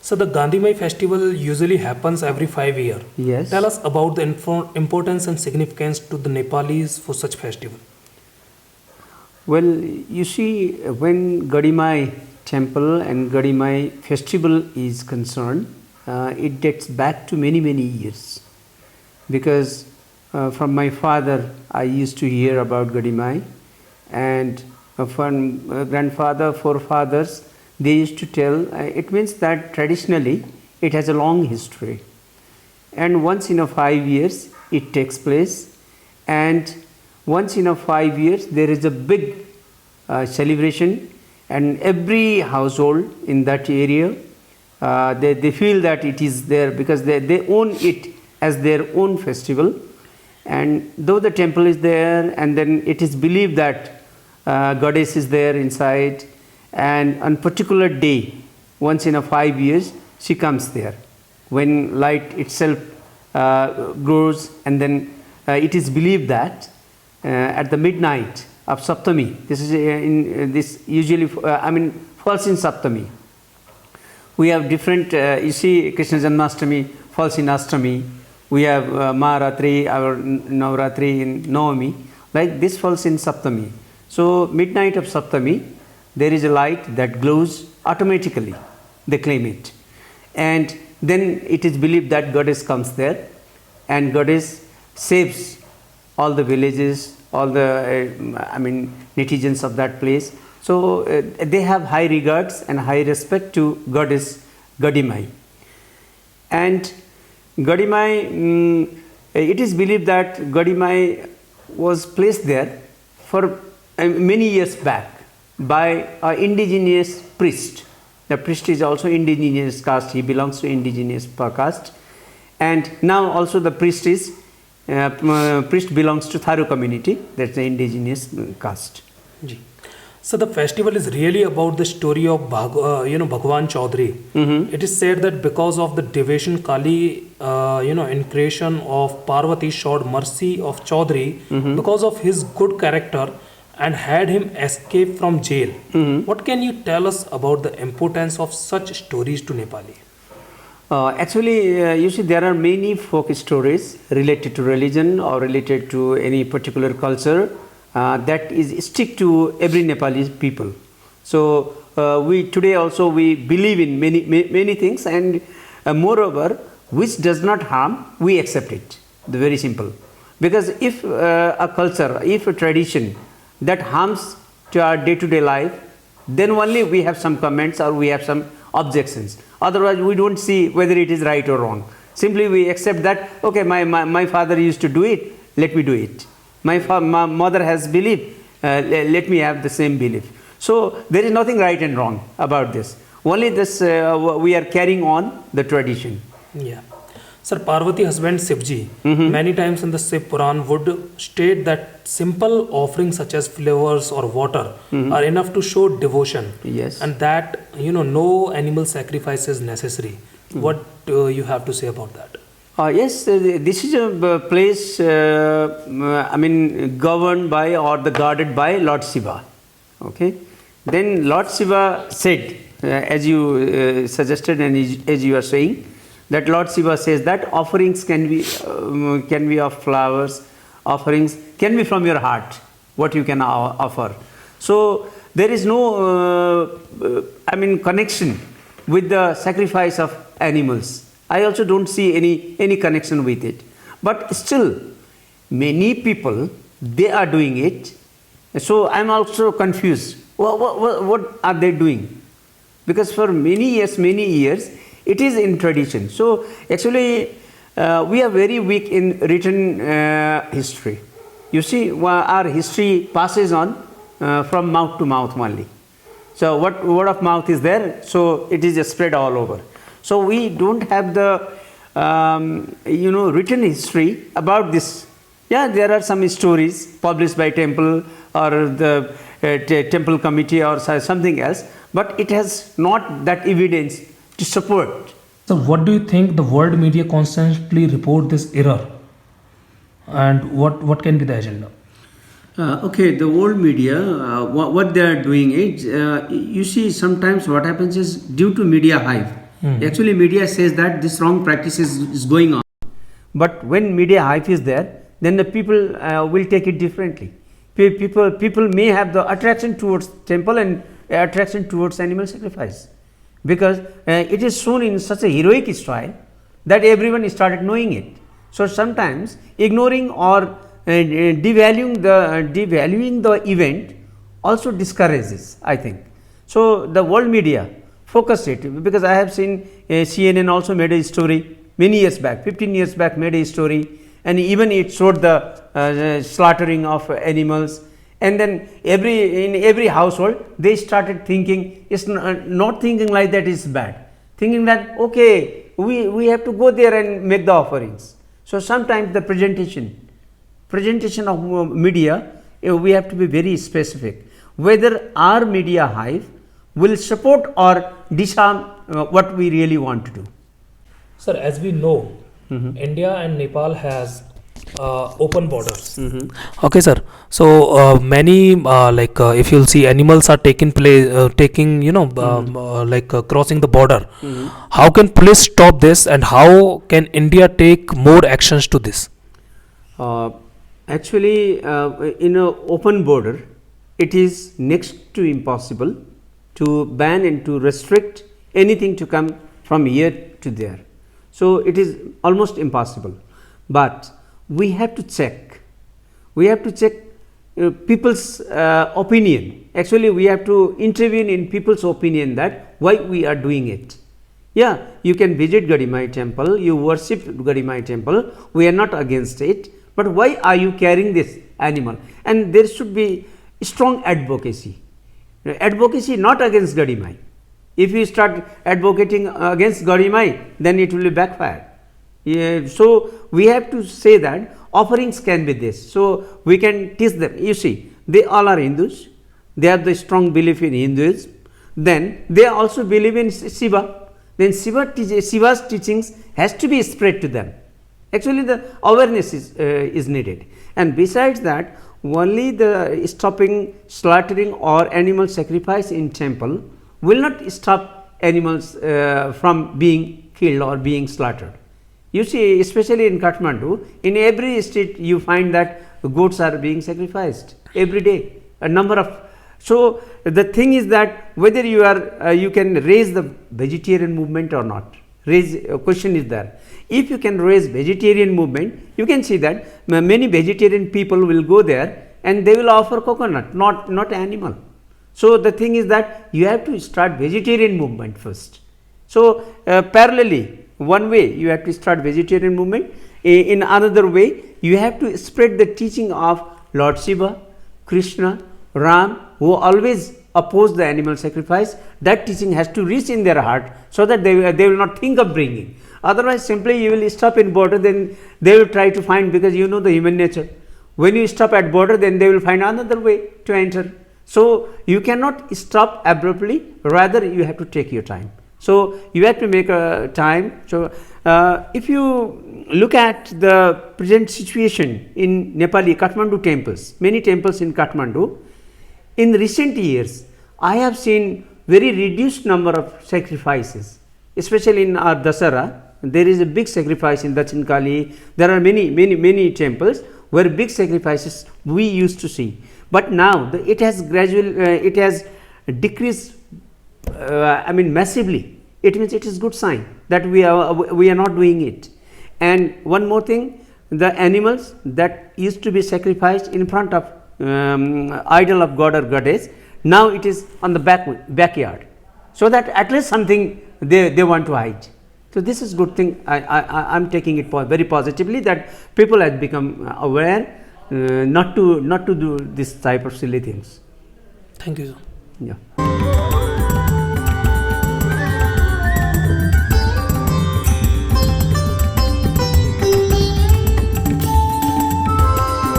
So the Gandhi festival usually happens every 5 years. Yes. Tell us about the importance and significance to the Nepalis for such festival. Well, you see, when Gadimai temple and Gadimai festival is concerned, it dates back to many, many years. Because from my father, I used to hear about Gadimai, and from grandfather, forefathers, they used to tell. It means that traditionally it has a long history, and once in a 5 years it takes place, and once in a 5 years there is a big celebration, and every household in that area they feel that it is there because they own it as their own festival. And though the temple is there, and then it is believed that goddess is there inside, and on particular day, once in a 5 years, she comes there when light itself grows, and then it is believed that at the midnight of Saptami, this is this usually falls in Saptami. We have different, you see, Krishna Janmashtami falls in Ashtami. We have Maharatri, our Navratri in Navami. Like this falls in Saptami. So midnight of Saptami, there is a light that glows automatically. They claim it, and then it is believed that goddess comes there, and goddess saves all the villages, all the netizens of that place. So they have high regards and high respect to goddess Gadimai. And Gadimai, it is believed that Gadimai was placed there for many years back by an indigenous priest. The priest is also indigenous caste, he belongs to indigenous caste. And now also the priest belongs to Tharu community, that's the indigenous caste. Ji. So the festival is really about the story of Bhagwan Chaudhary. Mm-hmm. It is said that because of the devotion Kali, in creation of Parvati showed mercy of Chaudhary because of his good character and had him escape from jail. What can you tell us about the importance of such stories to Nepali? Actually, you see, there are many folk stories related to religion or related to any particular culture that is stick to every Nepali people. So we today also we believe in many things, and moreover, which does not harm, we accept it. Very simple. Because if a culture, if a tradition that harms to our day-to-day life, then only we have some comments or we have some objections. Otherwise, we don't see whether it is right or wrong. Simply we accept that, okay, my father used to do it, let me do it. My mother has belief, let me have the same belief. So there is nothing right and wrong about this. Only this we are carrying on the tradition. Yeah. Sir, Parvati husband Shivji, many times in the Shiv Puran would state that simple offerings such as flowers or water are enough to show devotion. Yes. And that, no animal sacrifice is necessary. What you have to say about that? Yes, this is a place, governed by or guarded by Lord Shiva. Okay. Then Lord Shiva said, as you suggested and as you are saying, that Lord Shiva says that offerings can be of flowers, offerings can be from your heart, what you can offer. So there is no, connection with the sacrifice of animals. I also don't see any connection with it. But still, many people, they are doing it. So I'm also confused. What are they doing? Because for many years, it is in tradition. So actually, we are very weak in written history. You see, our history passes on from mouth to mouth only. So what word of mouth is there, so it is just spread all over. So we don't have the written history about this. Yeah, there are some stories published by temple or the temple committee or something else, but it has not that evidence to support. So what do you think the world media constantly report this error? And what can be the agenda? Okay, the world media, what they are doing is, you see, sometimes what happens is due to media hype, Actually, media says that this wrong practice is going on. But when media hype is there, then the people will take it differently. People may have the attraction towards temple and attraction towards animal sacrifice, because it is shown in such a heroic style that everyone started knowing it. So sometimes ignoring or devaluing the event also discourages, I think. So the world media focus it, because I have seen CNN also made a story many years back, 15 years back, made a story, and even it showed the slaughtering of animals, and then in every household they started thinking, it's not thinking like that is bad, thinking that okay, we have to go there and make the offerings. So sometimes the presentation of media, we have to be very specific whether our media hive will support or disarm what we really want to do. Sir, as we know, India and Nepal has open borders. Okay, sir. So many if you'll see, animals are taking crossing the border. How can police stop this, and how can India take more actions to this? Actually, in an open border, it is next to impossible to ban and to restrict anything to come from here to there. So it is almost impossible, but we have to check. We have to check people's opinion. Actually, we have to intervene in people's opinion that why we are doing it. Yeah, you can visit Gadimai temple, you worship Gadimai temple, we are not against it, but why are you carrying this animal? And there should be strong advocacy. Advocacy not against Gadimai. If you start advocating against Gadimai, then it will be backfire. So we have to say that offerings can be this. So we can teach them. You see, they all are Hindus. They have the strong belief in Hinduism. Then they also believe in Shiva. Then Shiva's teachings has to be spread to them. Actually, the awareness is needed. And besides that, only the stopping slaughtering or animal sacrifice in temple will not stop animals from being killed or being slaughtered. You see, especially in Kathmandu, in every street you find that goats are being sacrificed every day, a number of. So the thing is that whether you can raise the vegetarian movement or not. Question is there. If you can raise vegetarian movement, you can see that many vegetarian people will go there and they will offer coconut, not animal. So the thing is that you have to start vegetarian movement first. So parallelly, one way you have to start vegetarian movement. In another way, you have to spread the teaching of Lord Shiva, Krishna, Ram, who always oppose the animal sacrifice. That teaching has to reach in their heart, so that they will not think of bringing. Otherwise, simply you will stop in border, then they will try to find, because you know the human nature. When you stop at border, then they will find another way to enter. So you cannot stop abruptly, rather you have to take your time. So you have to make a time. So if you look at the present situation in Nepali Kathmandu temples, many temples in Kathmandu, in recent years, I have seen very reduced number of sacrifices, especially in our Dasara. There is a big sacrifice in Dachin Kali. There are many temples where big sacrifices we used to see. But now it has decreased, massively. It means it is good sign that we are not doing it. And one more thing, the animals that used to be sacrificed in front of idol of god or goddess, now it is on the backyard, so that at least something they want to hide. So this is good thing. I am taking it very positively, that people have become aware not to do this type of silly things. Thank you, sir. Yeah.